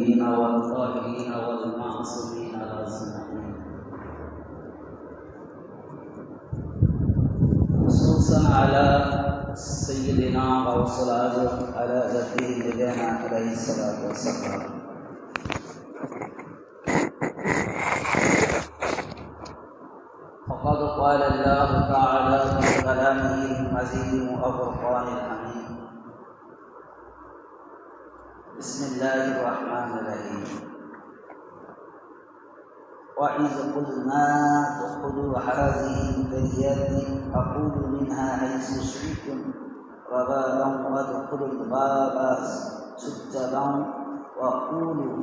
الطيبين والطاهرين والمعصومين الأجمعين، خصوصا على سيدنا غوث الأعظم على ذكره نبينا عليه الصلاة والسلام. فقد قال الله تعالى في كلامه المجيد والفرقان الحميد: بسم الله الرحمن الرحيم. وإذ قلنا ادخلوا هذه القرية فكلوا منها حيث شئتم رغدا وادخلوا الباب سجدا وقولوا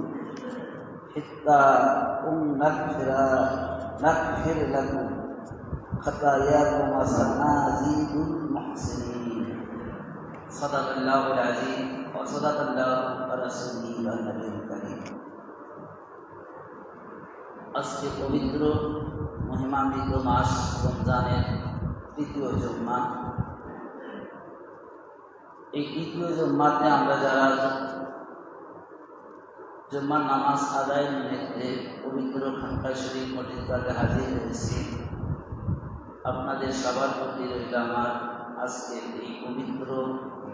حتى نغفر لكم خطاياكم وسنزيد المحسنين. صدق الله العظيم وصدق الله ورسوله النبي الكريم। আজকে পবিত্র মহিমান্বিত মাস রমজানের তৃতীয় জুম্মা। এই তৃতীয় জুম্মাতে আমরা যারা জুম্মার নামাজ আদায়ের নিমিত্তে পবিত্র খানকা শরীফ মসজিদে হাজির হয়েছি, আপনাদের সবার প্রতি রইল আমার আজকে এই পবিত্র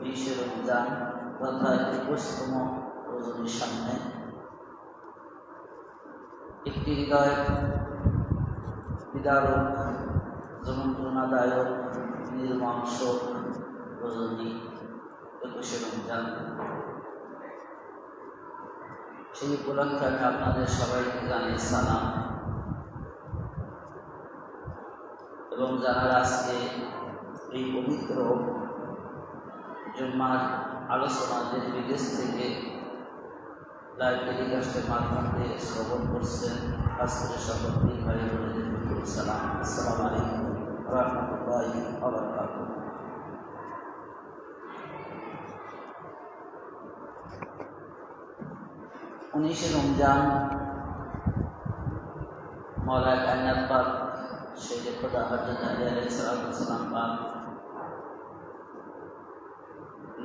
20 রমজান তথা 21তম রজনীর সামনে একটি হৃদয় বিদারক, যন্ত্রণাদায়ক, নির্মাংস রজনী 21 রমজান। সেই উপলক্ষে আমি আপনাদের সবাইকে জানাই সালাম এবং যারা আজকে এই পবিত্র জুম্মার আলোচনা যে বিদেশ থেকে লাইভ টেলিকাস্টের মাধ্যমে শ্রবণ করছেন, আজকে সকলকে ভাই বোনেদের সালাম। আসসালামু আলাইকুম ওয়া রাহমাতুল্লাহি ওয়া বারাকাতুহু। উনিশে রমজান মওলা কায়নাত পাক শেখে খোদা হযরত আলী আলাইহিস সালাম পাক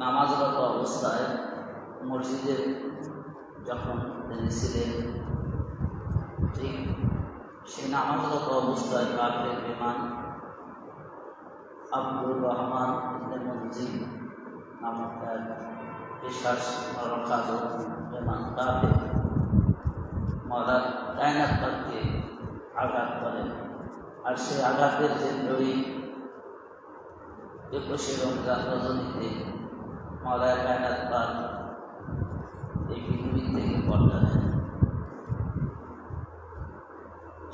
নামাজরত অবস্থায় মসজিদে যখন তিনি ছিলেন, ঠিক সেই নামাজরত অবস্থায় কাফের বিমান আব্দুর রহমান ইবনে মুনজির নামক এক বিশ্বাস নরকাজ বিমান কাফের মওলা কায়নাত পাককে আঘাত করেন। আর সেই আঘাতের জন্যই 21 রমজান রজনীতে মওলা কায়নাত পাক এই পৃথিবী থেকে পর্দা নেন।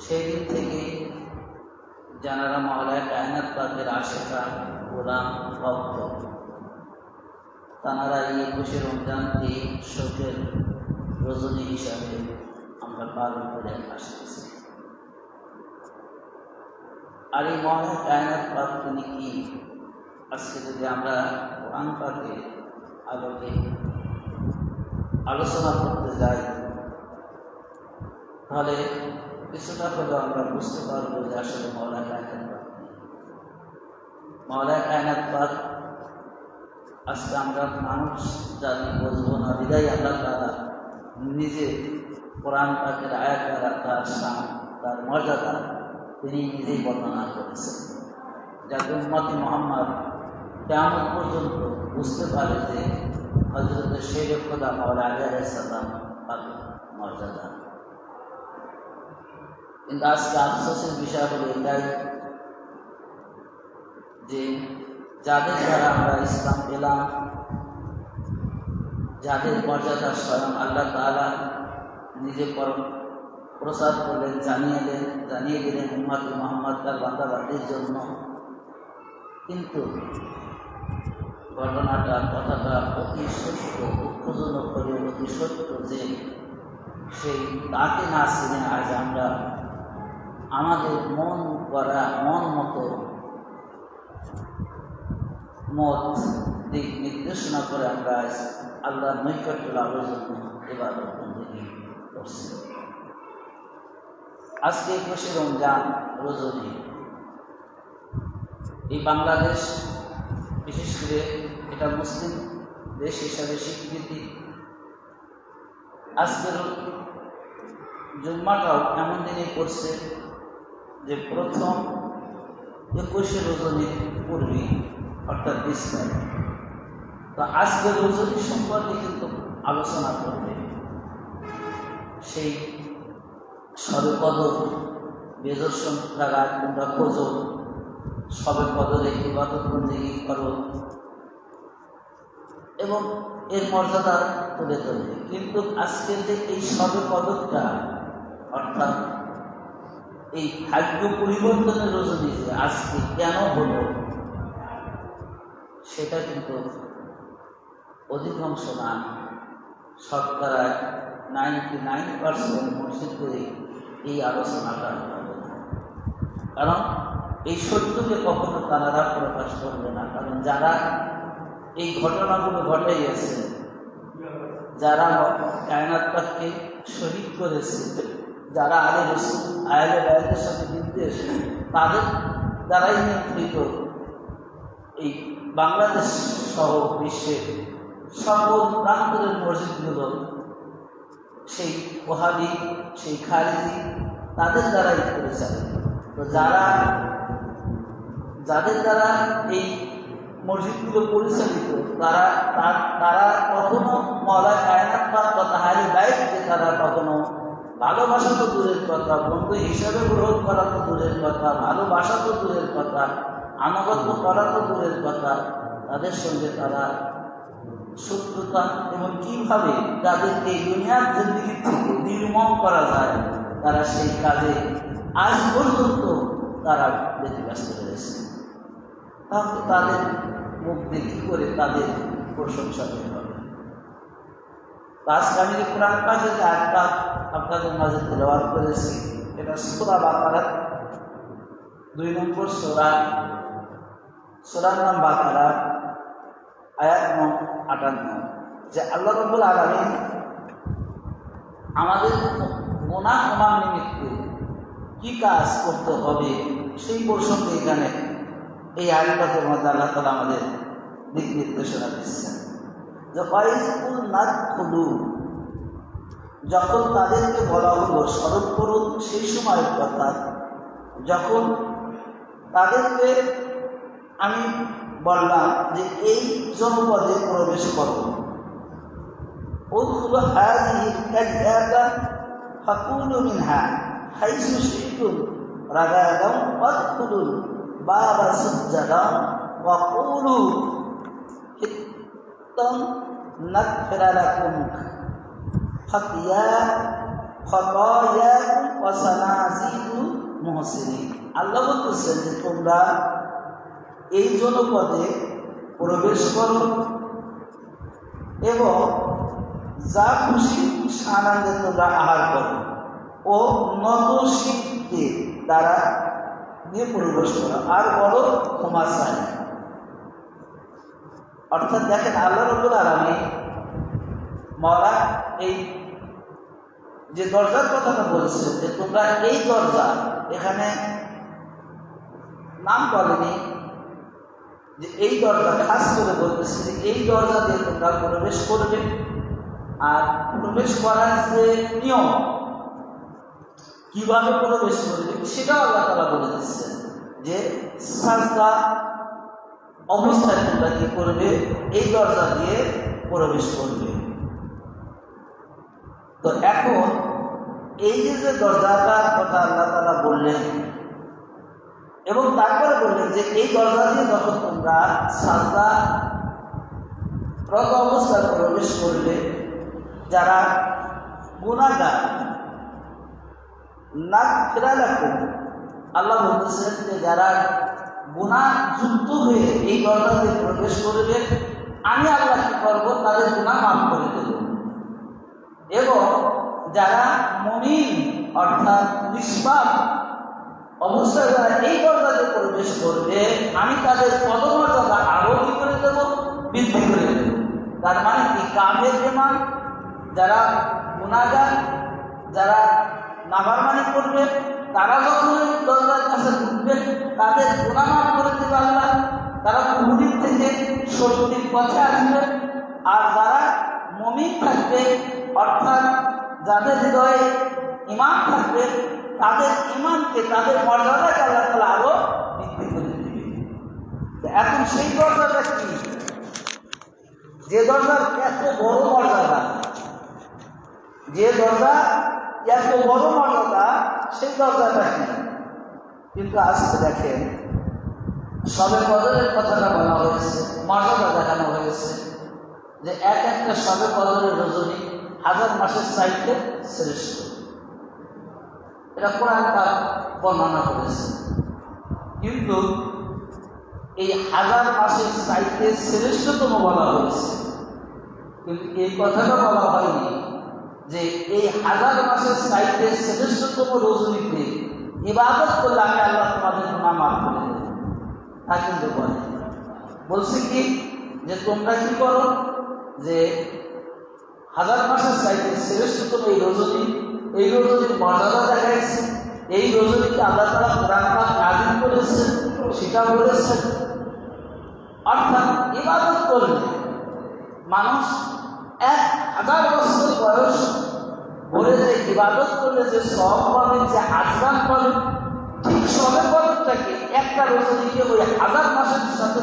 সেই দিন থেকে যারা মওলা কায়নাত পাকের আশিকা, গোলাম, ভক্ত, তারা এই 21 রমজানকে শোকের রজনী হিসাবে আমরা পালন করে আসতেছি। আর এই মওলা কায়নাত পাক তিনি কি, আজকে যদি আমরা কোরআন পাকের আলোকে আলোচনা করতে যাই, তাহলে কিছুটা হলেও আমরা বুঝতে পারবো যে আসলে মওলা কায়নাত পাক মওলা কায়নাত পাক আজকে আমরা মানুষ জাতি বুঝবো না, বিদায় আল্লাহ তাআলা নিজে কোরআন পাকের আয়াত দ্বারা তার শান, তার মর্যাদা তিনি নিজেই বর্ণনা করেছেন, যাতে উম্মতে মুহাম্মদ কিয়ামত পর্যন্ত বুঝতে পারে যে হযরত শেখ খোদা মওলা আলী আলাইহিস সালাম পাকের মর্যাদা। কিন্তু আজকে আফসোসের বিষয় হলো এটাই যে যাদের দ্বারা আমরা ইসলাম পেলাম, যাদের মর্যাদা স্বয়ং আল্লাহ তাআলা নিজে প্রচার করলেন, জানিয়ে দিলেন উম্মতে মুহাম্মদ তার বান্দাবান্দির জন্য, কিন্তু ঘটনাটা কথাটা অতি সত্য, দুঃখজনক করে অতি সত্য যে সেই তাকে না চিনে আজ আমরা আমাদের মন মতো মত দিক নির্দেশনা করে আমরা আল্লাহর নৈকট্য লাভের জন্য ইবাদত বন্দেগী করছি। আজকে 21 রমজান রজনী এই বাংলাদেশ বিশেষ করে এটা মুসলিম দেশ হিসাবে স্বীকৃতি আজকের জুম্মাটাও এমন দিনে করছে যে প্রথম 21 রজনীর পূর্বে, অর্থাৎ 20 তারিখ। তো আজকের রজনী সম্পর্কে কিন্তু আলোচনা করবে। সেই সবে কদর, বেজর সংখ্যা রাত তোমরা খোঁজো, সবে কদরে ইবাদত বন্দেগী করো এবং এর মর্যাদা তুলে ধরবে। কিন্তু আজকের যে এই সবে কদরটা, অর্থাৎ এই ভাগ্য পরিবর্তনের রজনী যে আজকে কেন হলো, সেটা কিন্তু অধিকাংশ না, শতকরা 99% মসজিদ করে এই আলোচনাটা হবে না। কারণ এই সত্যকে কখনো তারা প্রকাশ করবে না। কারণ যারা এই ঘটনাগুলো ঘটাইয়াছে, যারা কায়নাত পাককে শহীদ করেছে, যারা আলে রসুল আয়ালে বায়াতের সাথে নির্দেশ, তাদের দ্বারাই নিয়ন্ত্রিত এই বাংলাদেশ সহ বিশ্বের সকল প্রান্তরের মসজিদগুলো সেই ওহাবি, সেই খারিজি, তাদের দ্বারাই পরিচালিত। তো যাদের দ্বারা এই মসজিদগুলো পরিচালিত, তারা কখনো মওলা কায়নাত পাক বা তাহারে বাইতকে তারা কখনো ভালোবাসা তো দূরের কথা, বন্ধু হিসাবে গ্রহণ করা তো দূরের কথা, ভালোবাসা তো দূরের কথা, আনুগত্য করা তো দূরের কথা, তাদের সঙ্গে তারা শত্রুতা এবং কিভাবে তাদেরকে দুনিয়ার জিন্দেগি থেকে নির্মম করা যায়, তারা সেই কাজে আজ পর্যন্ত তারা ব্যতিব্যস্ত রয়েছে। তাহলে তাদের মুখ দেখি করে তাদের প্রশংসা করতে হবে। আজকে আমি যে কোরআন পাকে যে আয়াতটা আপনাদের মাঝে তেলাওয়াত করেছি, এটা সূরা বাকারার 2 নম্বর সূরার নাম বাকারা, আয়াত নং 58, যে আল্লাহ রাব্বুল আলামিন আমাদের গুনাহ ক্ষমার নিমিত্তে কি কাজ করতে হবে সেই প্রসঙ্গে এখানে এই আয়াতের মধ্যে আল্লাহ তাআলা আমাদের দিক নির্দেশনা দিচ্ছেন। যে ফাইজকুল নাদখুলু, যখন তাদেরকে বলা হলো স্মরণ করুন সেই সময়ের কথা, যখন তাদেরকে আমি বললাম যে এই জনপদে প্রবেশ করো, উদখুলু হাযিহিল কারয়াতা ফাকুলু মিনহা হাইসু শি'তুম রাগাদান ওয়াদখুলুল বাবা সুজ্জাদান ওয়া কুলু হিত্তান নাগফির লাকুম খাতায়াকুম ওয়া সানাজিদু মুহসিনিন। আল্লাহ বলতেছেন যে তোমরা এই জনপদে প্রবেশ করো এবং যা খুশি আনন্দে তোমরা আহার করো ও নত শীতে দ্বারা নিয়ে প্রবেশ করো, আর বড় ক্ষমা চাই। অর্থাৎ দেখেন আল্লাহ রাব্বুল আলামিন মওলা এই যে দরজার কথাটা বলছেন যে তোমরা এই দরজা, এখানে নাম বলেনি যে এই দরজা, খাস করে বলতেছে যে এই দরজা দিয়ে তোমরা প্রবেশ করবে। আর প্রবেশ করার যে নিয়ম, কিভাবে প্রবেশ করবে সেটাও আল্লাহ তাআলা বলে দিচ্ছেন যে সাজদা অবস্থায় তোমরা কি করবে, এই দরজা দিয়ে প্রবেশ করবে। তো এখন এই যে দরজাটার কথা আল্লাহ তাআলা বললেন এবং তারপরে বললেন যে এই দরজা দিয়ে যখন তোমরা সাজদা রত অবস্থায় প্রবেশ করবে, যারা গুনাহগার নাগফির লাকুম, আল্লাহ বলতেছেন যে যারা গুনাহ যুক্ত হয়ে এই দরজা দিয়ে প্রবেশ করবে, আমি আল্লাহ কি করবো, তাদের গুনাহ মাফ করে দেব। এবং যারা মুমিন অর্থাৎ নিষ্পাপ অবস্থায় যারা এই দরজা দিয়ে প্রবেশ করবে, আমি তাদের পদমর্যাদা আরো কি করে দেব, বৃদ্ধি করে দেব। তার মানে কি, কাফের ঈমান, যারা গুনাহগার, যারা নাফরমানি করবে, তারা যখন দরজার কাছে ঢুকবে তাদের গুনাহ মাফ করে দেবে আল্লাহ, তারা কুফরির থেকে সত্যির পথে আসবে। আর যারা মুমিন থাকবে অর্থাৎ যাদের হৃদয়ে ঈমান থাকবে তাদের ঈমানকে, তাদের মর্যাদাকে আল্লাহ তাআলা আরো বৃদ্ধি করে দিবে। এখন সেই দরজাটা কি? যে দরজার এত বড় মর্যাদা, যে দরজা এত বড় মর্যাদা, সেই দরজাটা কি? কিন্তু আজকে দেখেন শবে কদরের কথাটা বলা হয়েছে, মর্যাদা দেখানো হয়েছে যে এক একটা শবে কদরের রজনী 1000 মাসের চাইতে শ্রেষ্ঠ। এটা কোরআন পাক বর্ণনা করেছে। কিন্তু এই 1000 মাসের চাইতে শ্রেষ্ঠতম বলা হয়েছে, কিন্তু এই কথাটা বলা হয়নি যে এই 1000 মাসের চাইতে শ্রেষ্ঠতম রজনীতে ইবাদত করলে আমি আল্লাহ তোমাদের গুনাহ মাফ করে দেব। তা কিন্তু বলছে কি যে তোমরা কি করো, যে 1000 মাসের চাইতে শ্রেষ্ঠতম এই রজনী, এই রজনীর মর্যাদা দেখাইছে, এই রজনীকে আল্লাহ তাআলা কোরআন পাক নাযিল করেছে, সেটা বলেছে। অর্থাৎ ইবাদত করলে মানুষ 1000 বছর বয়স ভরে যে ইবাদত করলে যে সওয়াব পাবে, যে আজরান পাবে, ঠিক শবে কদরটাকে একটা রজনীকে ওই 1000 মাসের সাথে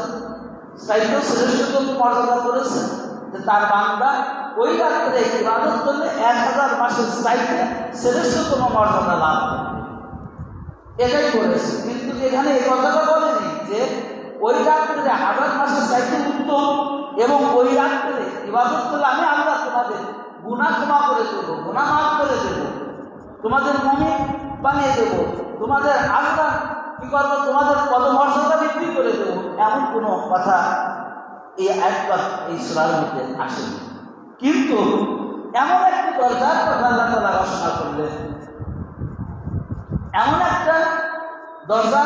চাইতেও শ্রেষ্ঠতম মর্যাদা করেছে যে তার বান্দা ওই রাত্রে ইবাদত করলে 1000 মাসের চাইতে শ্রেষ্ঠতম মর্যাদা লাভ করবে, এটাই বলেছে। কিন্তু এখানে এই কথাটা বলেনি যে ওই রাত্রে 1000 মাসের চাইতে উত্তম এবং ওই রাত্রে ইবাদত করলে আমি আল্লাহ তোমাদের গুনাহ ক্ষমা করে দেবো, গুনাহ মাফ করে দেবো, তোমাদের মুমিন বানিয়ে দেবো, তোমাদের আজরান কি করবো, তোমাদের পদমর্যাদা বৃদ্ধি করে দেবো, এমন কোনো কথা এই আয়াতটা এই সূরার মধ্যে আসেনি। কিন্তু এমন একটি দরজার কথা আল্লাহ তাআলা ঘোষণা করলেন, এমন একটা দরজা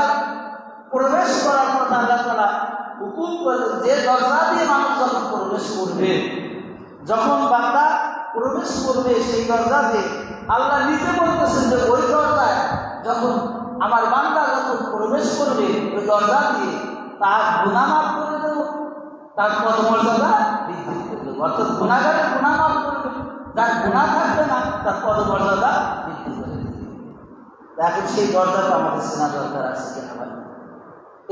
প্রবেশ করার কথা আল্লাহ তাআলা হুকুম করলেন, যে দরজা দিয়ে মানুষ যখন প্রবেশ করবে, যখন বান্দা প্রবেশ করবে সেই দরজা দিয়ে আল্লাহ নিজে বলতেছেন যে ওই দরজায় যখন আমার বান্দা যখন প্রবেশ করবে ওই দরজা দিয়ে তার গুনাহ মাফ করে দেব, তার পদমর্যাদা বৃদ্ধি করে দেব। অর্থাৎ গুনাহগারের গুনাহ মাফ করে দেব, যার গুনাহ থাকবে না তার পদমর্যাদা বৃদ্ধি করে দেব। এখন সেই দরজাটা আমাদের চেনা দরকার আছে কিনা ভাই?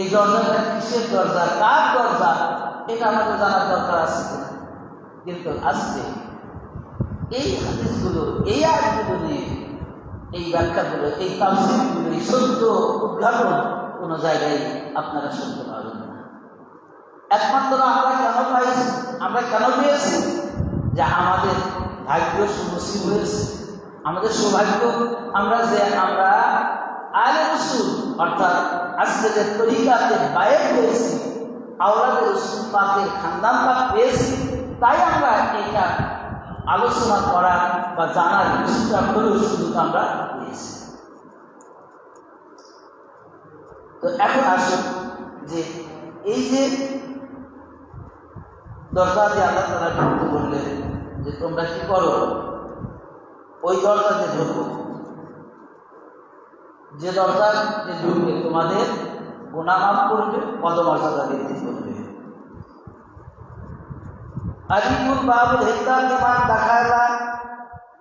এই দরজাটা কিসের দরজা, কার দরজা, এটা আমাদের জানার দরকার আছে কিনা? কিন্তু আজকে এই হাদিসগুলো, এই আয়াতগুলো নিয়ে এই ব্যাখ্যাগুলো, এই তাফসীরগুলো, এই সত্য উদ্ঘাটন কোনো জায়গায় আপনারা শুনতে পাবেন না। একমাত্র আমরা কেন পাইছি, আমরা কেন পেয়েছি, যে আমাদের ভাগ্য সুনসিব হয়েছে, আমাদের সৌভাগ্য আমরা আলে রাসূল অর্থাৎ আজকে যে তরিকাতে বায়েত হয়েছি, আওলাদে রাসূল পাকের খানদান পাক পেয়েছি, তাই আমরা এটা আলোচনা করার বা জানার কিছুটা হলেও সুযোগ আমরা পেয়েছি। তো এখন আসুন যে এই যে দরজা দিয়ে আল্লাহ তাআলা ঢুকতে বললেন যে তোমরা কি করো, ওই দরজাতে ঢুকো, যে দরজাতে ঢুকবে তোমাদের গুনাহ মাফ করবে, পদমর্যাদা বৃদ্ধি করবে। আলিকুল বাবুল হিদার লিমান দাখালা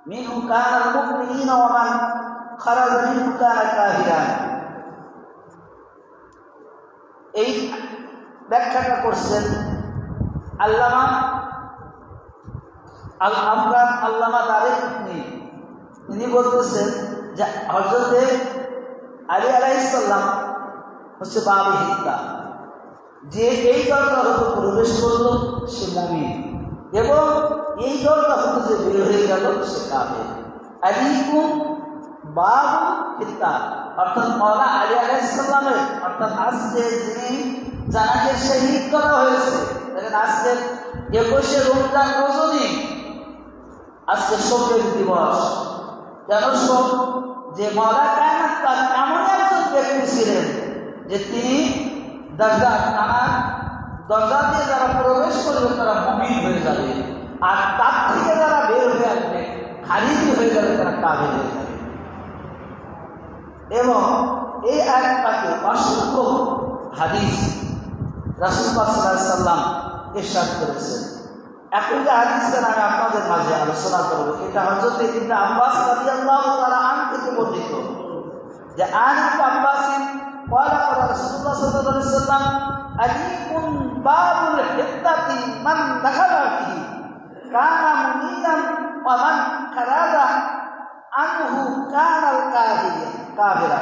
মিনহু কানাল মুমিনিনা ওয়া মান খারাজা মিনহু কানা কাফিরান। এই ব্যাখ্যাটা করছেন আল্লামা আল-আফগান আল্লামা দারিকুতনি। তিনি বলতেছেন যে হযরতে আলী আলাইহিস সালাম হচ্ছে বাবু হিদা, যে এই দরজা হতে প্রবেশ করলো সে মুমিন, এবং এই দরজা হতে যে বের হয়ে গেল সে কাফের। আলিকুম বাবু হিদা অর্থাৎ মাওলানা আলী আলাইহিস সালামের, অর্থাৎ আজকে যিনি জানাকে শহীদ করা হয়েছে, দেখেন আজকে 21শে রমজান রজনী, আজকে শোকের দিবস। কেন শোক? যে মাওলানা কায়নাত পাক এমন একজন ব্যক্তি ছিলেন যে তিনি দরজা দিয়ে যারা প্রবেশ করবে তারা মুমিন হয়ে যাবে, আর তার থেকে যারা বের হয়ে আসবে খারিজি হয়ে যাবে, তারা কাফের হয়ে যাবে। এবং এই আয়াতটাকে অসংখ্য হাদিস রাসূল পাক সাল্লাল্লাহু আলাইহি ওয়াসাল্লাম ইরশাদ করেছেন এখন যে হাদিসটা আমি আপনাদের মাঝে আলোচনা করব, এটা হযরত ইবনে আব্বাস রাদিয়াল্লাহু তাআলা আনহু থেকে বর্ণিত যে আন ইবনে আব্বাস قال قال رسول الله صلى الله عليه وسلم عليم باب الحدة من دخل فيه كان مؤمنا ومن خرج عنه كان كافرا।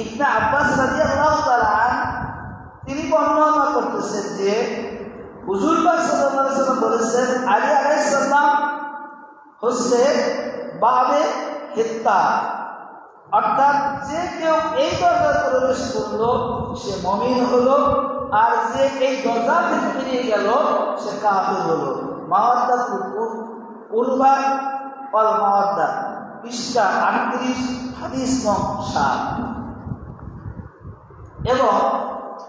ইবনে আব্বাস রাদিয়াল্লাহু তাআলা আনহু তিনি বর্ণনা করতেছেন যে হুজুর পাক সাল্লাল্লাহু আলাইহি ওয়াসাল্লাম বলেছেন আলী আলাইহিস সালাম হচ্ছে বাবে হিত্তা, অর্থাৎ যে কেউ এই দরজায় প্রবেশ করলো সে মুমিন হলো, আর যে এই দরজা থেকে বেরিয়ে গেল সে কাফির হলো। মাওয়াদ্দাতুল কুরবা ওয়াল মাওয়াদ্দা পৃষ্ঠা 38 হাদিস নং 7। এবং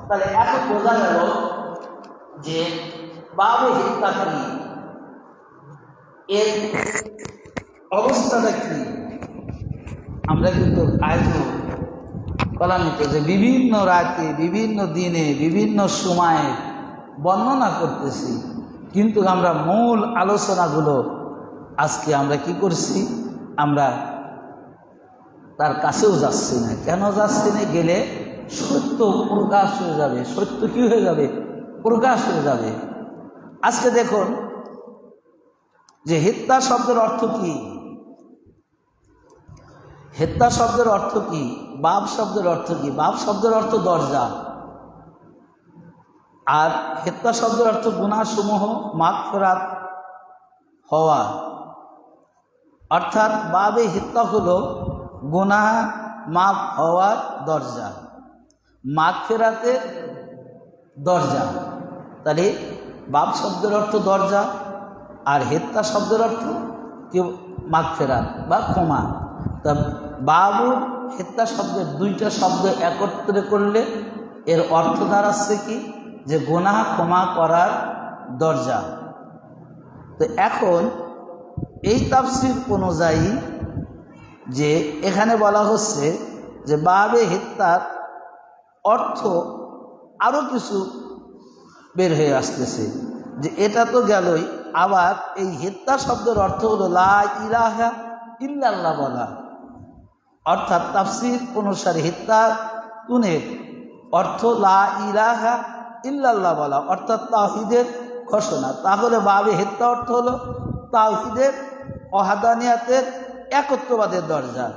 তাহলে এখন বোঝা গেল যে বাবে হিত্তা কি, এর অবস্থাটা কি। আমরা কিন্তু আজও কলামিত যে বিভিন্ন রাতে বিভিন্ন দিনে বিভিন্ন সময়ে বর্ণনা করতেছি, কিন্তু আমরা মূল আলোচনাগুলো আজকে আমরা কি করছি, আমরা তার কাছেও যাচ্ছি না। কেন যাচ্ছি না? গেলে সত্য প্রকাশ হয়ে যাবে। সত্য কি হয়ে যাবে? প্রকাশ হয়ে যাবে। আজকে দেখুন যে হিত্তা শব্দের অর্থ কি। হিত্তা শব্দের অর্থ কি? বাব শব্দের অর্থ কি? বাব শব্দের অর্থ দরজা, আর হিত্তা শব্দের অর্থ গুনাহসমূহ মাগফিরাত হওয়া। অর্থাৎ বাবে হিত্তা হলো গুনাহ মাফ হওয়ার দরজা, মাগফিরাতের দরজা। তাহলে বাব শব্দের অর্থ দরজা, আর হিত্তা শব্দের অর্থ কি? মাগফিরাত বা ক্ষমা। তা বাবু হিত্তা শব্দের দুইটা শব্দ একত্রে করলে এর অর্থ দাঁড়াচ্ছে কি? যে গুনাহ ক্ষমা করার দরজা। তো এখন এই তাফসীর অনুযায়ী যে এখানে বলা হচ্ছে যে বাবে হিত্তার অর্থ আরো কিছু বের হয়ে আসতেছে, যে এটা তো গেলই, আবার এই হিত্তা শব্দের অর্থ হলো লা ইলাহা ইল্লাল্লাহ বলা। অর্থাৎ তাফসীর অনুসারে হিত্তা তুনের অর্থ লা ইলাহা ইল্লাল্লাহ বলা, অর্থাৎ তাওহীদের ঘোষণা। তাহলে বাবে হিত্তা অর্থ হলো তাওহীদের, ওয়াহদানিয়াতের, একত্ববাদের দরজা।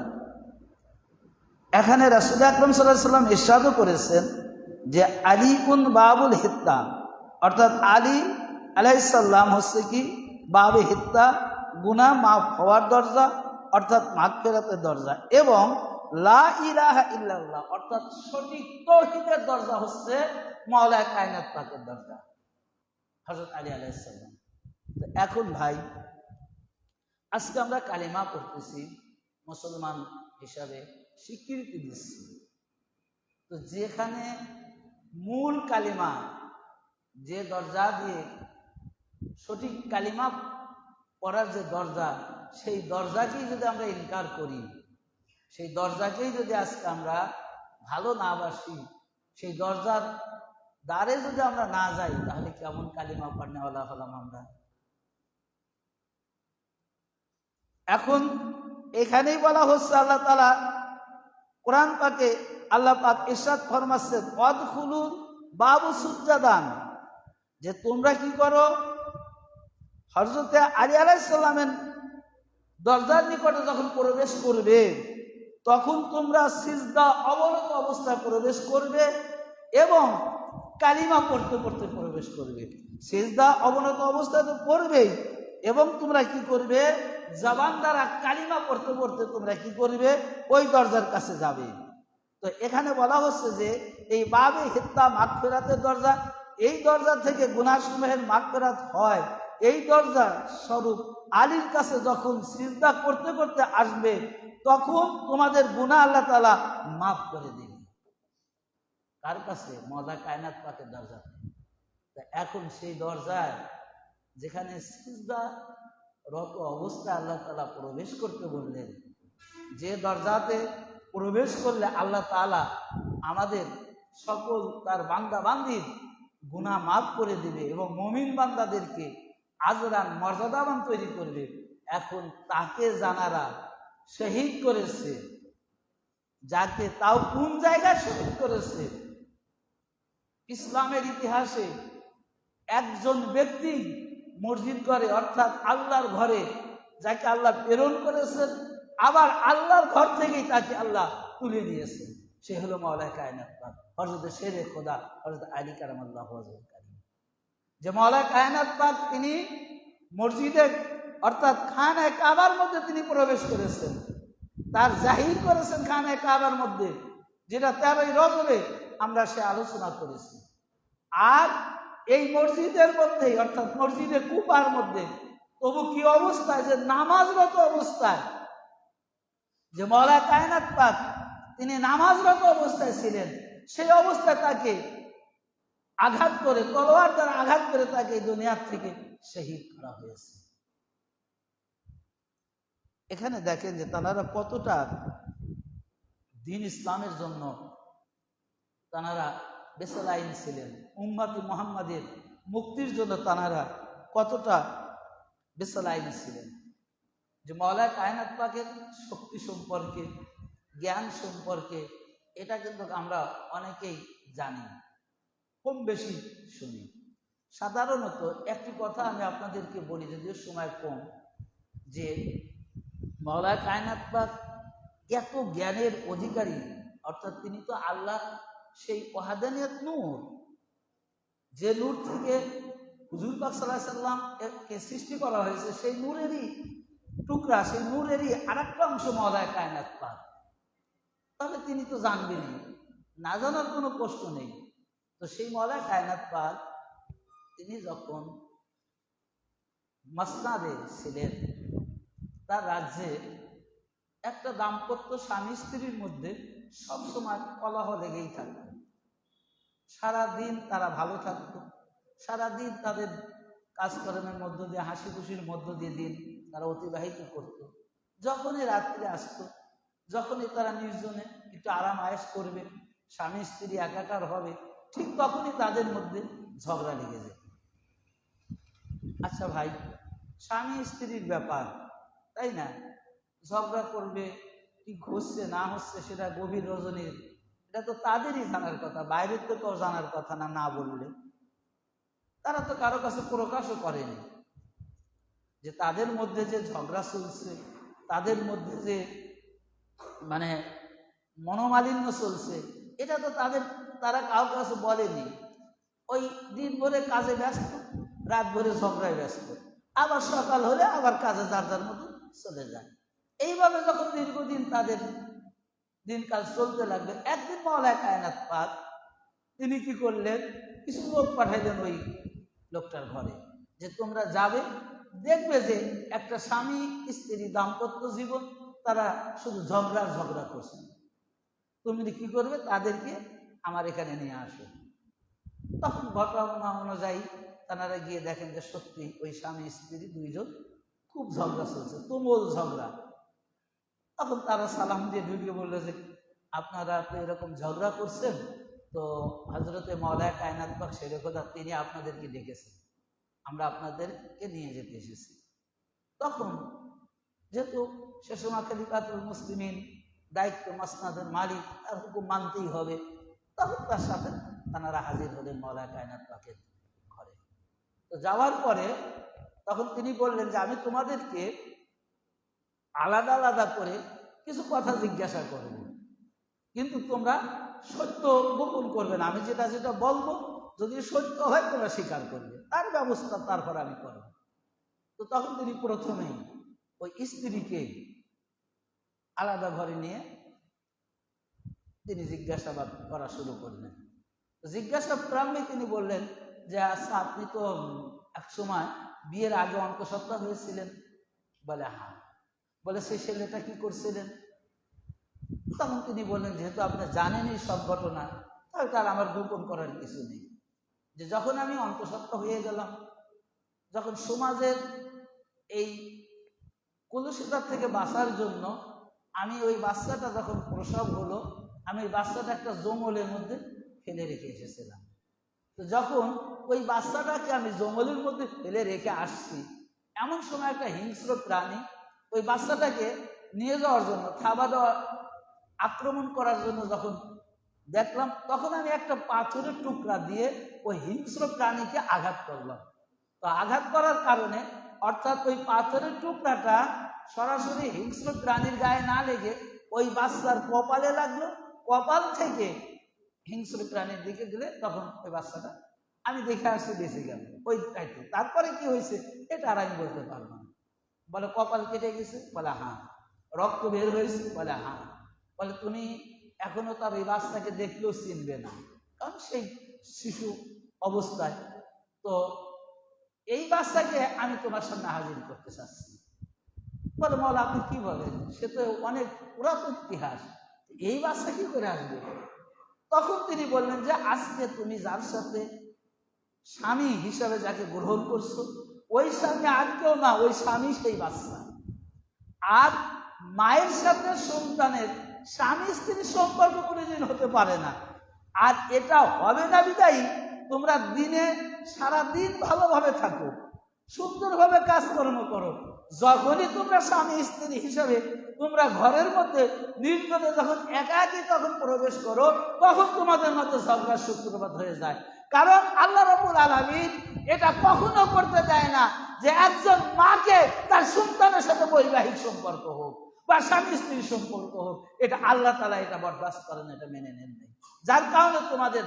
এখানে রাসূল আকরাম সাল্লাল্লাহু আলাইহি ওয়াসাল্লাম ইরশাদও করেছেন যে আলিকুন বাবুল হিত্তা, অর্থাৎ আলী আলাইহিস সালাম হচ্ছে কি? বাবে হিত্তা, গুনাহ মাফ হওয়ার দরজা, অর্থাৎ মাগফিরাতের দরজা। এবং লা ইলাহা ইল্লাল্লাহ অর্থাৎ সঠিক তাওহীদের দরজা হচ্ছে মাওলা কায়নাত পাকের দরজা, হযরত আলী আলাইহিস সালাম। তো এখন ভাই, আজকে আমরা কালিমা পড়তেছি, মুসলমান হিসাবে স্বীকৃতি দিচ্ছি। তো যেখানে মূল কালিমা, যে দরজা দিয়ে সঠিক কালিমা পড়ার যে দরজা, সেই দরজাকেই যদি আমরা ইনকার করি, সেই দরজাকেই যদি আজকে আমরা ভালো না বাসি, সেই দরজার দ্বারে যদি আমরা না যাই, তাহলে কেমন কালিমা পড়নেওয়ালা হলাম আমরা। এখন এখানেই বলা হচ্ছে, আল্লাহ তাআলা কোরআন পাকে আল্লাহ পাক ইরশাদ ফরমাচ্ছেন ওয়াদখুলুল বাবু সুজ্জাদান, যে তোমরা কি করো, হযরতে আলী আলাইহিস সালামের দরজার নিকটে যখন প্রবেশ করবে, তখন তোমরা সিজদা অবনত অবস্থায় প্রবেশ করবে এবং কালিমা পড়তে পড়তে প্রবেশ করবে। সিজদা অবনত অবস্থায় তো পড়বেই, এবং তোমরা কি করবে? জবান দ্বারা কালিমা পড়তে পড়তে তোমরা কি করবে? ওই দরজার কাছে যাবে। তো এখানে বলা হচ্ছে যে এই বাবে হিত্তা মাগফিরাতের দরজা, এই দরজা থেকে গুনাহসমূহের মাগফিরাত হয়। এই দরজা স্বরূপ আলীর কাছে যখন সিজদা করতে করতে আসবে, তখন তোমাদের গুনাহ আল্লাহ তাআলা মাফ করে দিবে। কার কাছে? মাওলা কায়নাত পাকের দরজা। এখন সেই দরজায় যেখানে সিজদা রত অবস্থায় আল্লাহ তাআলা প্রবেশ করতে বললেন, যে দরজাতে প্রবেশ করলে আল্লাহ তাআলা আমাদের সকল তার বান্দা বান্দির গুনাহ মাফ করে দিবে এবং মুমিন বান্দাদেরকে আজরান মর্যাদাবান তৈরি করবে। এখন তাকে জানারা শহীদ করেছে, যাকে তাও কোন জায়গায় শহীদ করেছে? ইসলামের ইতিহাসে একজন ব্যক্তি মসজিদ ঘরে অর্থাৎ আল্লাহর ঘরে যাকে আল্লাহ প্রেরণ করেছেন, আবার আল্লাহর ঘর থেকেই তাকে আল্লাহ তুলে নিয়েছেন, সে হলো মাওলানা কায়নাত পাক হযরত শেরে খোদা হযরত আলী কারামাল্লাহু ওয়াজহুল কারীম। যে মাওলানা কায়নাত পাক তিনি মসজিদে অর্থাৎ খানায়ে কাবার মধ্যে তিনি প্রবেশ করেছেন, তার জাহির করেছেন খানায়ে কাবার মধ্যে, যেটা 13ই রজবে আমরা সে আলোচনা করেছি। আর এই মসজিদের মধ্যেই অর্থাৎ মসজিদে কুবার মধ্যে তবু কি অবস্থায়, যে নামাজরত অবস্থায়, যে মাওলানা কায়নাত পাক তিনি নামাজরত অবস্থায় ছিলেন, সেই অবস্থায় তাকে আঘাত করে, তলোয়ার দ্বারা আঘাত করে তাকে দুনিয়া থেকে শহীদ করা হয়েছে। এখানে দেখেন যে তারা কতটা দ্বীন ইসলামের জন্য তারা বেসালাইন ছিলেন, উম্মতি মুহাম্মাদের মুক্তির জন্য তারা কতটা বেসালাইন ছিলেন। যে মাওলানা কায়নাত পাকের শক্তি সম্পর্কে, জ্ঞান সম্পর্কে এটা কিন্তু আমরা অনেকেই জানি, কম বেশি শুনি। সাধারণত একটি কথা আমি আপনাদেরকে বলি, যদিও সময় কম, যে মাওলানা কায়নাত পাক এত জ্ঞানের অধিকারী, অর্থাৎ তিনি তো আল্লাহ সেই ওয়াহদানিয়ত নূর, যে নূর থেকে হুজুর পাক সাল্লাল্লাহু আলাইহি সাল্লাম কে সৃষ্টি করা হয়েছে, সেই নূরেরই টুকরা, সেই নূরেরই আরেকটা অংশ মাওলানা কায়নাত পাক। তাহলে তিনি তো জানবেনই, না জানার কোনো প্রশ্ন নেই। তো সেই মাওলানা কায়নাত পাক তিনি যখন মসনাদে ছিলেন, তার রাজ্যে একটা দাম্পত্য স্বামী স্ত্রীর মধ্যে সবসময় কলহ লেগেই থাকত। সারাদিন তারা ভালো থাকতো, সারাদিন তাদের কাজকর্মের মধ্য দিয়ে, হাসি খুশির মধ্য দিয়ে দিন তারা অতিবাহিত করত। যখনই রাত্রে আসতো, যখনই তারা নির্জনে একটু আরাম আয়েশ করবে, স্বামী স্ত্রী একাকার হবে, ঠিক তখনই তাদের মধ্যে ঝগড়া লেগে যেত। আচ্ছা ভাই, স্বামী স্ত্রীর ব্যাপার, তাই না? ঝগড়া করবে, কি ঘটছে না হচ্ছে সেটা গভীর রজনীর, এটা তো তাদেরই জানার কথা, বাইরের তো কেউ জানার কথা না। না বললে তারা তো কারো কাছে প্রকাশও করেনি যে তাদের মধ্যে যে ঝগড়া চলছে, তাদের মধ্যে যে মানে মনোমালিন্য চলছে, এটা তো তারা কারো কাছে বলেনি। ওই দিন ভরে কাজে ব্যস্ত, রাত ভরে ঝগড়ায় ব্যস্ত, আবার সকাল হলে আবার কাজে যার যার মতো চলে যায়। এইভাবে যখন দীর্ঘদিন তাদের দিনকাল চলতে লাগবে, একদিন মাওলানা কায়নাত পাক তিনি কি করলেন, কিছু লোক পাঠাইলেন ওই লোকটার ঘরে, যে তোমরা যাবে, দেখবে যে একটা স্বামী স্ত্রী দাম্পত্য জীবন, তারা শুধু ঝগড়া করছে, তুমি কি করবে, তাদেরকে আমার এখানে নিয়ে আসো। তখন ঘটনা অনুযায়ী তারা গিয়ে দেখেন যে সত্যি ওই স্বামী স্ত্রী দুইজন খুব ঝগড়া চলছে, তুমুল ঝগড়া। তখন তারা সালাম দিয়ে ঢুকে বললো যে আপনারা তো এরকম ঝগড়া করছেন, তো হযরতে মাওলানা কায়নাত পাক শেরে খোদা তিনি আপনাদেরকে ডেকেছেন, আমরা আপনাদেরকে নিয়ে যেতে এসেছি। তখন যেহেতু সে সময় খলিফাতুল মুসলিমিন, দায়িত্ব মাসনাদের মালিক, তার হুকুম মানতেই হবে, তখন তার সাথে তারা হাজির হলেন মাওলানা কায়নাত পাকের ঘরে। তো যাওয়ার পরে তখন তিনি বললেন যে আমি তোমাদেরকে আলাদা আলাদা করে কিছু কথা জিজ্ঞাসা করব, কিন্তু তোমরা সত্য গোপন করবে না, আমি যেটা যেটা বলবো যদি সত্য হয় তোমরা স্বীকার করবে, তার ব্যবস্থা তারপর আমি করব। তো তখন তিনি প্রথমেই ওই স্ত্রীকে আলাদা ঘরে নিয়ে তিনি জিজ্ঞাসাবাদ করা শুরু করলেন। জিজ্ঞাসা প্রারম্ভে তিনি বললেন যে আচ্ছা, আপনি তো এক সময় বিয়ের আগে অন্তঃসত্ত্বা হয়েছিলেন। বলে হ্যাঁ। বলে সেই ছেলেটা কি করছিলেন? তখন তিনি বললেন যেহেতু আপনি জানেনই সব ঘটনা, তাহলে তার আমার গোপন করার কিছু নেই। যে যখন আমি অন্তঃসত্ত্বা হয়ে গেলাম, যখন সমাজের এই কলুষিতার থেকে বাঁচার জন্য আমি ওই বাচ্চাটা যখন প্রসব হলো, আমি ওই বাচ্চাটা একটা জঙ্গলের মধ্যে ফেলে রেখে এসেছিলাম। তো যখন ওই বাচ্চাটাকে আমি জঙ্গলের মধ্যে ফেলে রেখে আসছি, এমন সময় একটা হিংস্র প্রাণী ওই বাচ্চাটাকে নিয়ে যাওয়ার জন্য, খাবার দেওয়া, আক্রমণ করার জন্য যখন দেখলাম, তখন আমি একটা পাথরের টুকরা দিয়ে ওই হিংস্র প্রাণীকে আঘাত করলাম। তো আঘাত করার কারণে, অর্থাৎ ওই পাথরের টুকরাটা সরাসরি হিংস্র প্রাণীর গায়ে না লেগে ওই বাচ্চার কপালে লাগলো, কপাল থেকে হিংস্র প্রাণীর দিকে দিলে তখন ওই বাচ্চাটা আমি দেখে আসছি বেঁচে গেল ওই টাইপে। তারপরে কি হয়েছে এটা আর আমি বলতে পারবো না। বলে কপাল কেটে গেছে? বলে হ্যাঁ। রক্ত বের হয়েছে? বলে হ্যাঁ। বলে তুমি এখনো তার ওই বাচ্চাকে দেখলেও চিনবে না, কারণ সেই শিশু অবস্থায়। তো এই বাচ্চাকে আমি তোমার সামনে হাজির করতে চাচ্ছি। বলে মৌলা আপনি কি বলেন, সে তো অনেক পুরাতন ইতিহাস, এই বাচ্চা কি করে আসবে? তখন তিনি বললেন যে আজকে তুমি যার সাথে স্বামী হিসাবে যাকে গ্রহণ করছো, ওই স্বামী আর কেউ না, ওই স্বামী সেই বাচ্চা। আর মায়ের সাথে সন্তানের স্বামী স্ত্রীর সম্পর্ক কোনোদিন হতে পারে না। আর এটা হবে না বিদায়ী তোমরা দিনে সারাদিন ভালোভাবে থাকো, সুন্দরভাবে কাজকর্ম করো, যখনই তোমরা স্বামী স্ত্রী হিসাবে তোমরা ঘরের মধ্যে নির্জনে যখন একাকী তখন প্রবেশ করো, তখন তোমাদের মধ্যে ঝগড়ার সূত্রপাত হয়ে যায়। কারণ আল্লাহ রাব্বুল আলামিন এটা কখনো করতে দেয় না যে একজন মাকে তার সন্তানের সাথে বৈবাহিক সম্পর্ক হোক বা স্বামী স্ত্রীর সম্পর্ক হোক, এটা আল্লাহ তাআলা এটা বরদাস্ত করেন, এটা মেনে নেন নাই। যার কারণে তোমাদের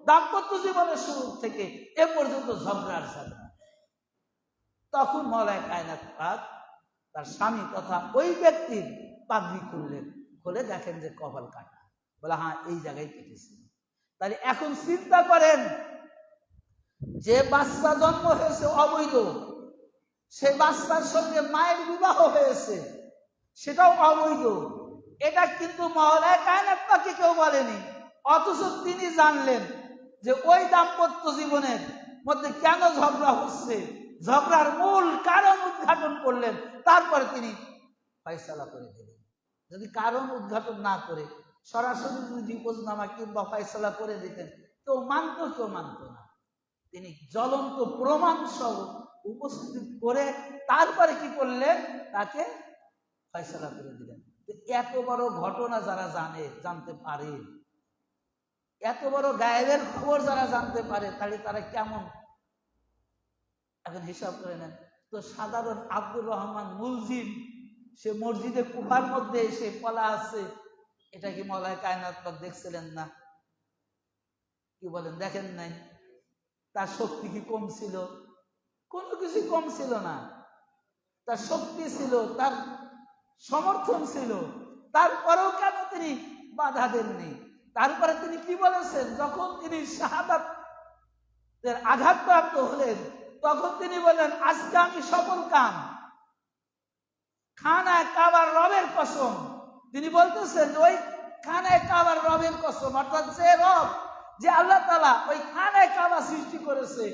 দাম্পত্য জীবনের শুরু থেকে এ পর্যন্ত ঝগড়ার ঝগড়া। তখন মওলায়ে কায়নাত পাক তার স্বামী তথা ওই ব্যক্তির পাগড়ি খুললেন, খুলে দেখেন যে কপাল কাটা। বলে হ্যাঁ এই জায়গায় কেটেছে। তাহলে এখন চিন্তা করেন, যে বাচ্চা জন্ম হয়েছে অবৈধ, সেই বাচ্চার সঙ্গে মায়ের বিবাহ হয়েছে, সেটাও অবৈধ। এটা কিন্তু মওলায়ে কায়নাত পাককে কেউ বলেনি, অথচ তিনি জানলেন যে ওই দাম্পত্য জীবনের মধ্যে কেন ঝগড়া হচ্ছে, ঝগড়ার মূল কারণ উদ্ঘাটন করলেন, তারপরে তিনি ফয়সালা করে দিলেন। যদি কারণ উদ্ঘাটন না করে সরাসরি যদি ডিপোজনামা কিংবা ফয়সালা করে দিতেন, কেউ মানত, কেউ মানত না। তিনি জ্বলন্ত প্রমাণ সহ উপস্থিত করে তারপরে কি করলেন, তাকে ফয়সালা করে দিলেন। এত বড় ঘটনা যারা জানতে পারে, এত বড় গায়েবের খবর যারা জানতে পারে, তাহলে তারা কেমন, এখন হিসাব করে নেন তো। সাধারণ আব্দুর রহমান মুলজিম, সে মসজিদে কুফার মধ্যে এসে পলা আছে, এটা কি মওলায়ে কায়নাত পাক দেখছিলেন না? কি বলেন, দেখেন নাই? তার শক্তি কি কম ছিল? কোনো কিছু কম ছিল না। তার শক্তি ছিল, তার সমর্থন ছিল, তারপরেও কেন তিনি বাধা দেননি? তারপরে তিনি কি বলেছেন, যখন তিনি শাহাদাতের আঘাতপ্রাপ্ত হলেন, তখন তিনি বলেন আজকে আমি সফল কাম, খানায় কাবার রবের কসম। তিনি বলতেছেন ওই খানায় কাবার রবের কসম, অর্থাৎ যে রব, যে আল্লাহ তাআলা ওই খানায় কাবা সৃষ্টি করেছে,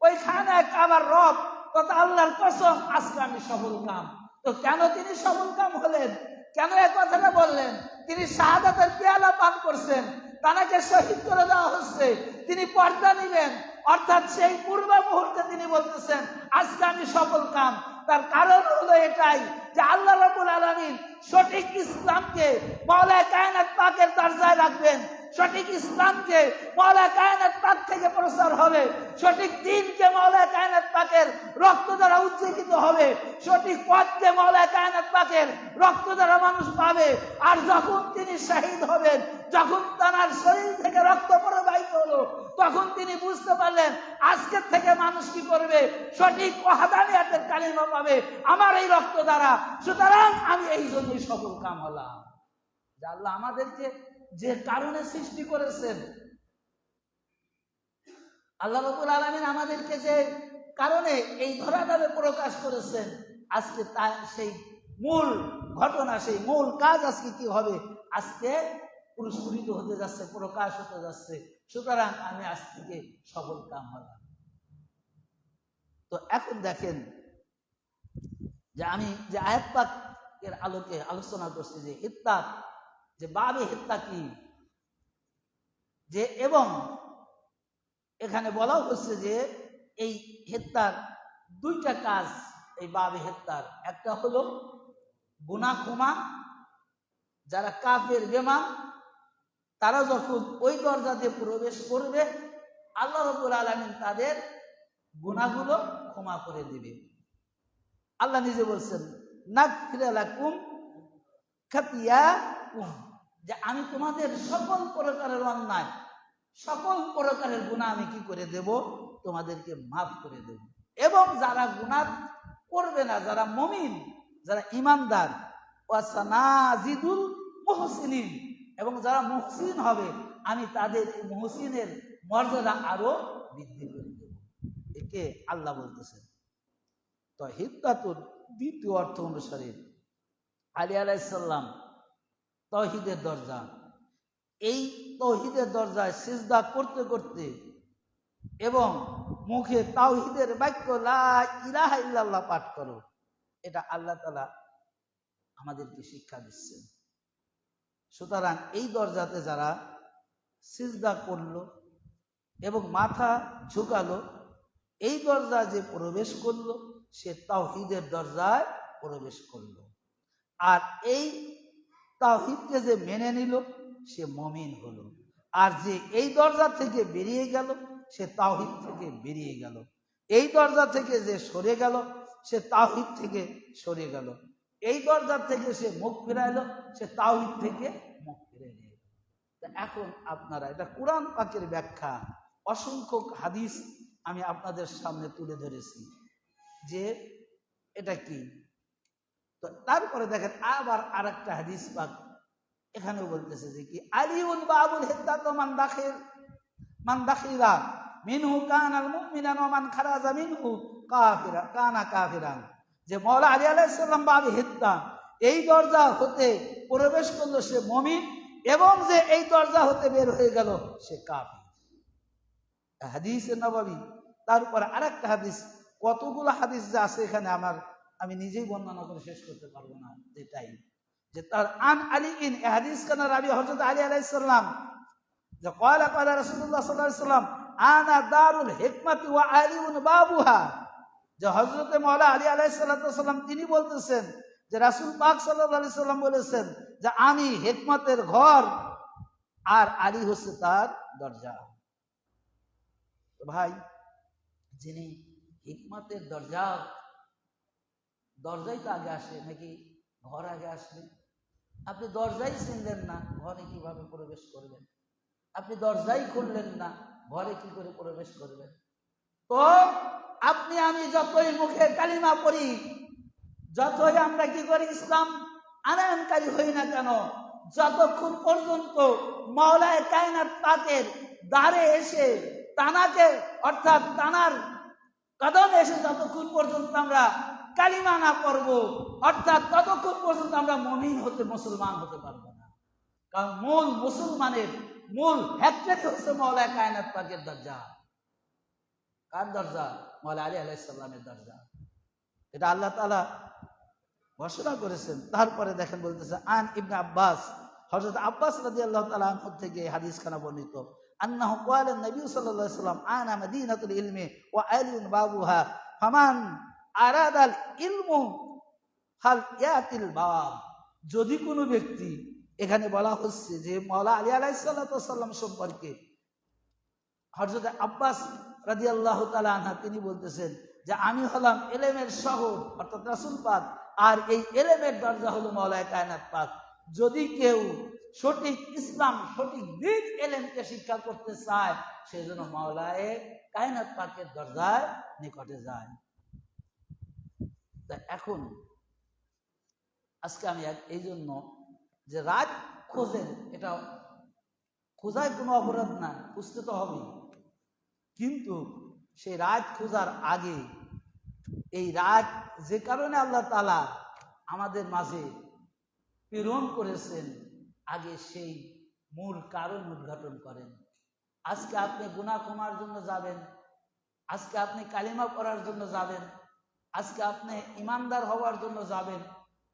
ওই খানায় কাবার রব তথা আল্লাহর কসম, আজকে আমি সফল কাম। তো কেন তিনি সফল কাম হলেন, কেন এই কথাটা বললেন? তিনি শাহাদাতের পেয়ালা পান করছেন, তাকে শহীদ করে দেওয়া হচ্ছে, তিনি পর্দা নিবেন, অর্থাৎ সেই পূর্ব মুহূর্তে তিনি বলতেছেন আজকে আমি সফল কাম। তার কারণ হলো এটাই যে আল্লাহ রাব্বুল আলামিন সঠিক ইসলামকে মওলায়ে কায়নাত পাকের দরজায় রাখবেন, সঠিক ইসলামকে মওলায়ে কায়নাত পাক থেকে প্রচার হবে, সঠিক দ্বীনকে মওলায়ে কায়নাত পাকের রক্ত দ্বারা উজ্জীবিত হবে, সঠিক পথকে মওলায়ে কায়নাত পাকের রক্ত দ্বারা মানুষ পাবে। আর যখন তিনি শহীদ হবেন, যখন তার শরীর থেকে রক্ত প্রবাহিত হলো, তখন তিনি বুঝতে পারলেন আজকের থেকে মানুষ কি করবে, সঠিক ওয়াহদানিয়াতের কালিমা পাবে আমার এই রক্ত দ্বারা। সুতরাং আমি এই জন্যই সফল কাম হলাম। যে আল্লাহ আমাদেরকে যে কারণে সৃষ্টি করেছেন, আল্লাহ রাব্বুল আলামিন আমাদেরকে যে কারণে এই ধরাধামে প্রকাশ করেছেন, আজকে তার সেই মূল ঘটনা, সেই মূল কাজ আজকে কি হবে, আজকে পুরস্কৃত হতে যাচ্ছে, প্রকাশ হতে যাচ্ছে। সুতরাং আমি আজ থেকে সফল কাম হলাম। তো এখন দেখেন যে আমি যে আয়াত পাকের আলোকে আলোচনা করছি, যে হিত্তাক, যে বাবে হিত্তা কি, যে এবং এখানে বলা হচ্ছে যে এই হেত্তার দুইটা কাজ, এই বাবে হেত্তার একটা হলো গুনাহ ক্ষমা, যারা কাফের বেঈমান তারা যখন ওই দরজা দিয়ে প্রবেশ করবে আল্লাহ রাব্বুল আলামিন তাদের গুনাহগুলো ক্ষমা করে দিবে। আল্লাহ নিজে বলছেন নাগফির লাকুম খাতিয়াকুম, যে আমি তোমাদের সকল প্রকারের অন্যায়, সকল প্রকারের গুনাহ আমি কি করে দেব, তোমাদেরকে মাফ করে দেব। এবং যারা গুনাহ করবে না, যারা মুমিন, যারা ঈমানদার, ওয়াসানাজিদুল মুহসিনিন, এবং যারা মুহসিন হবে আমি তাদের এই মুহসিনের মর্যাদা আরো বৃদ্ধি করে দেব। একে আল্লাহ বলতেছেন। তো হিদ্দাতুর দ্বিতীয় অর্থ অনুসারে আলী আলাইহিস সালাম তাওহীদের দরজা, এই তাওহীদের দরজায় সিজদা করতে করতে এবং মুখে তাওহীদের বাক্য লা ইলাহা ইল্লাল্লাহ পাঠ করো, এটা আল্লাহ তাআলা আমাদেরকে শিক্ষা দিচ্ছেন। সুতরাং এই দরজাতে যারা সিজদা করলো এবং মাথা ঝুঁকালো, এই দরজায় যে প্রবেশ করলো সে তাওহীদের দরজায় প্রবেশ করলো। আর এই তাওহীদকে যে মেনে নিল সে মুমিন হলো। আর যে এই দরজা থেকে বেরিয়ে গেল সে তাওহীদ থেকে বেরিয়ে গেল। এই দরজা থেকে যে সরে গেল সে তাওহীদ থেকে সরে গেল। এই দরজা থেকে সে মুখ ফিরাইলো সে তাওহীদ থেকে মুখ ফিরে নিয়ে গেল। এখন আপনারা, এটা কোরআন পাকের ব্যাখ্যা, অসংখ্য হাদিস আমি আপনাদের সামনে তুলে ধরেছি যে এটা কি। তো তারপরে দেখেন আবার আরেকটা হাদিস পাক এখানেও বলতেছে যে কি আলিউন বাবুল হিদ্দাত মান দাখিলা মিনহু কানাল মুমিনান ওয়া মান খারাজা মিনহু কাফিরান, যে মাওলা আলী আলাইহিস সালাম বাবে হিদ্দা, এই দরজা হতে প্রবেশ করলো সে মুমিন, এবং যে এই দরজা হতে বের হয়ে গেল সে কাফির। হাদিসে নববী। তারপর আরেকটা হাদিস, কতগুলো হাদিস যে আছে এখানে আমি নিজেই বর্ণনা করে শেষ করতে পারবো না, যেটাই যে তার আন আলী ইন হাদিস কানা রাবি হযরত আলী আলাইহিস সালাম যে ক্বালা রাসূলুল্লাহ সাল্লাল্লাহু আলাইহি ওয়াসাল্লাম আনা দারুল হিকমাতি ওয়া আলিউন বাবুহা, যে হযরত মাওলা আলী আলাইহিস সালাম তিনি বলতেছেন যে রাসূল পাক সাল্লাল্লাহু আলাইহি সাল্লাম বলেছেন যে আমি হিকমতের ঘর আর আলী হচ্ছে তার দরজা। তো ভাই, যিনি হিকমতের দরজাই তো আগে আসে নাকি ঘর আগে আসবে? আপনি দরজাই চিনলেন না, ঘরে কিভাবে প্রবেশ করবেন? আপনি দরজাই খুললেন না, ঘরে কি করে প্রবেশ করবেন? তো আপনি আমি যতই মুখে কালিমা পড়ি, যতই আমরা কি করি ইসলাম আনয়নকারী হই না কেন, যতক্ষণ পর্যন্ত মাওলায়ে কায়নাত পাকের দ্বারে এসে তানাকে, অর্থাৎ তানার কদমে এসে যতক্ষণ পর্যন্ত আমরা কালিমা না পড়ব, অর্থাৎ ততক্ষণ পর্যন্ত আমরা মুমিন হতে, মুসলমান হতে পারবো না। কারণ মূল মুসলমানের মূল হ্যাকটাই হচ্ছে মাওলায়ে কায়নাত পাকের দরজা। কার দরজা? মাওলা আলী আলাইহিস সালামের দরজা। এটা আল্লাহ তাআলা ঘোষণা করেছেন। তারপরে দেখেন বলতেছে আন ইবনে আব্বাস, হযরত আব্বাস রাদিয়াল্লাহু তাআলা আনহু থেকে হাদিস খানা বর্ণিত, আন্নাহু ক্বালা নবী সাল্লাল্লাহু আলাইহি ওয়াসাল্লাম আনা মদিনাতুল ইলমি ওয়া আলিউন বাবুহা ফামান আরাদাল ইলমু ফাল ইয়াতিল বাব। যদি কোনো ব্যক্তি, এখানে বলা হচ্ছে যে মাওলা আলী আলাইহিস সালাম সম্পর্কে হযরত আব্বাস রাদিয়াল্লাহু তাআলা আনহু তিনি বলতেছেন যে আমি হলাম ইলমের শহর, অর্থাৎ রাসূল পাক, আর এই ইলমের দরজা হলো মাওলায়ে কায়নাত পাক। যদি কেউ সঠিক ইসলাম, সঠিক দিন ইলমকে শিক্ষা করতে চায়, সেজন্য মাওলায়ে কায়নাত পাকের দরজার নিকটে যায়। এখন আজকে আমি এই জন্য যে রাজ খোঁজেন, এটা খোঁজায় কোনো অপরাধ না, খুঁজতে তো হবে, কিন্তু সেই রাজ খোঁজার আগে এই রাজ যে কারণে আল্লাহ তাআলা আমাদের মাঝে প্রেরণ করেছেন, আগে সেই মূল কারণ উদ্ঘাটন করেন। আজকে আপনি গুনাহ ক্ষমার জন্য যাবেন, আজকে আপনি কালিমা পড়ার জন্য যাবেন, আজকে আপনি ইমানদার হওয়ার জন্য যাবেন,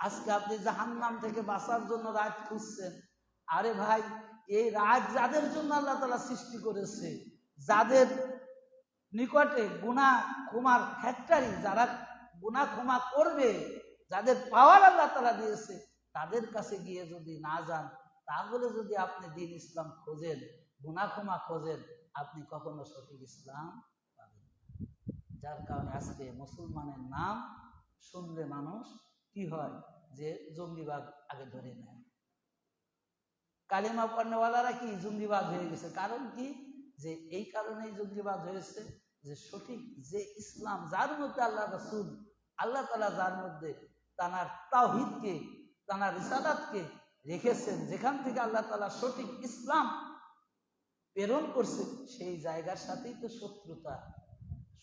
আজকে আপনি জাহান্নাম থেকে বাঁচার জন্য রাজ খুঁজছেন। আরে ভাই, এই রাজ যাদের জন্য আল্লাহ তাআলা সৃষ্টি করেছে, যাদের নিকটে গুনাহ ক্ষমার ফ্যাক্টরি, যারা গুনাহ ক্ষমা করবে, যাদের পাওয়ার আল্লাহ তাআলা দিয়েছে, তাদের কাছে গিয়ে যদি না যান, তাহলে যদি আপনি দ্বীন ইসলাম খোঁজেন, গুনাহ ক্ষমা খোঁজেন, আপনি কখনো সঠিক ইসলাম পাবেন না। যার কারণে আজকে মুসলমানের নাম শুনলে মানুষ কি হয়, যে জঙ্গিবাদ আগে ধরে নেয়। কালিমা পড়নেওয়ালারা কি জঙ্গিবাদ হয়ে গেছে, কারণ কি, যে এই কারণেই জঙ্গিবাদ হয়েছে যে সঠিক যে ইসলাম, যার মধ্যে আল্লাহ রাসূল আল্লাহ তাআলা যার মধ্যে তানার তাওহীদকে, তানার রিসালাতকে রেখেছেন, যেখান থেকে আল্লাহ তাআলা সঠিক ইসলাম প্রেরণ করছে, সেই জায়গার সাথেই তো শত্রুতা,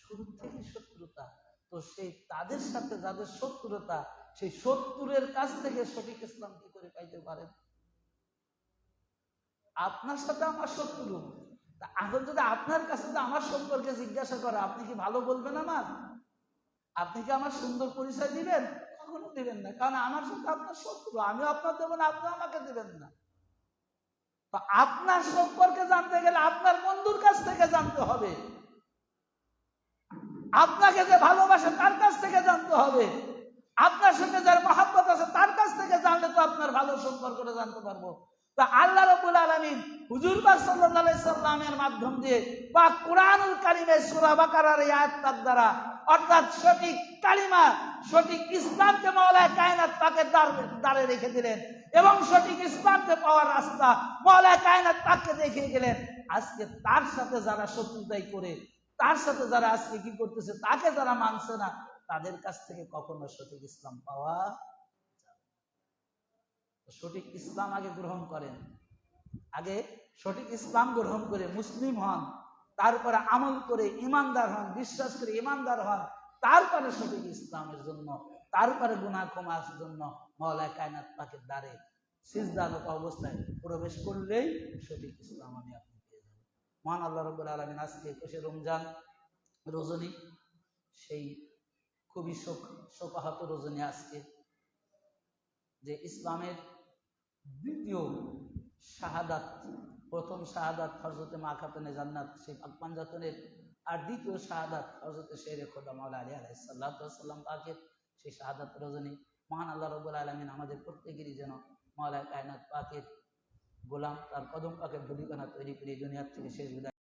শুরু থেকে শত্রুতা। তো সেই তাদের সাথে যাদের শত্রুতা, সেই শত্রুরের কাছ থেকে সঠিক ইসলাম কি করে পাইতে পারেন? আপনার সাথে আমার শত্রু, এখন যদি আপনার কাছে আমার সম্পর্কে জিজ্ঞাসা করে, আপনি কি ভালো বলবেন আমার? আপনি কি আমার সুন্দর পরিচয় দিবেন? কখনো দিবেন না, কারণ আমার সাথে আপনার শত্রু, আমিও আপনার দেবো না, আপনি আমাকে দিবেন না। তো আপনার সম্পর্কে জানতে গেলে আপনার বন্ধুর কাছ থেকে জানতে হবে, আপনাকে যে ভালোবাসে তার কাছ থেকে জানতে হবে, আপনার সঙ্গে যার মহব্বত আছে তার কাছ থেকে জানলে তো আপনার ভালো সম্পর্কটা জানতে পারবো। তা আল্লাহ রাব্বুল আলামিন হুজুর পাক সাল্লাল্লাহু আলাইহি সাল্লামের মাধ্যম দিয়ে বা কুরআনুল কারীমে সূরা বাকারার এই আয়াতটার দ্বারা, অর্থাৎ সঠিক কালিমা, সঠিক ইসলামকে মাওলা কায়নাত পাকের দ্বারে রেখে দিলেন, এবং সঠিক ইসলামকে পাওয়ার রাস্তা মাওলা কায়নাত পাককে দেখিয়ে গেলেন। আজকে তার সাথে যারা শত্রুতাই করে, তার সাথে যারা আজকে কি করতেছে, তাকে যারা মানছে না, তাদের কাছ থেকে কখনো সঠিক ইসলাম পাওয়া যাবে না। সঠিক ইসলাম আগে গ্রহণ করেন, আগে সঠিক ইসলাম গ্রহণ করে মুসলিম হন, তারপরে আমল করে ইমানদার হন, বিশ্বাস করে ইমানদার হন, তারপরে সঠিক ইসলামের জন্য, তারপরে গুনাহ ক্ষমার জন্য মাওলা কায়নাত পাকের দ্বারে সিজদারত অবস্থায় প্রবেশ করলেই সঠিক ইসলাম আমি আপনি পেয়ে যাব। মহান আল্লাহ রাব্বুল আলামিন আজকে 21শে রমজান রজনী, সেই খুবই শোকাহত রজনী আজকে, যে ইসলামের দ্বিতীয় শাহাদাত, প্রথম শাহাদাত হযরতে মা খাতুনে জান্নাত সেই পাক পাঞ্জাতনের, আর দ্বিতীয় শাহাদাত হযরতে শেরে খোদা মাওলা আলী আলাইহিস সালাতু ওয়াস সালাম পাকের সেই শাহাদাত রজনী। মহান আল্লাহ রাব্বুল আলামিন আমাদের প্রত্যেকেরই যেন মাওলা কায়নাত পাকের গোলাম, তার কদম পাকের ধূলিকণা তৈরি করে দুনিয়ার থেকে শেষ বিদায়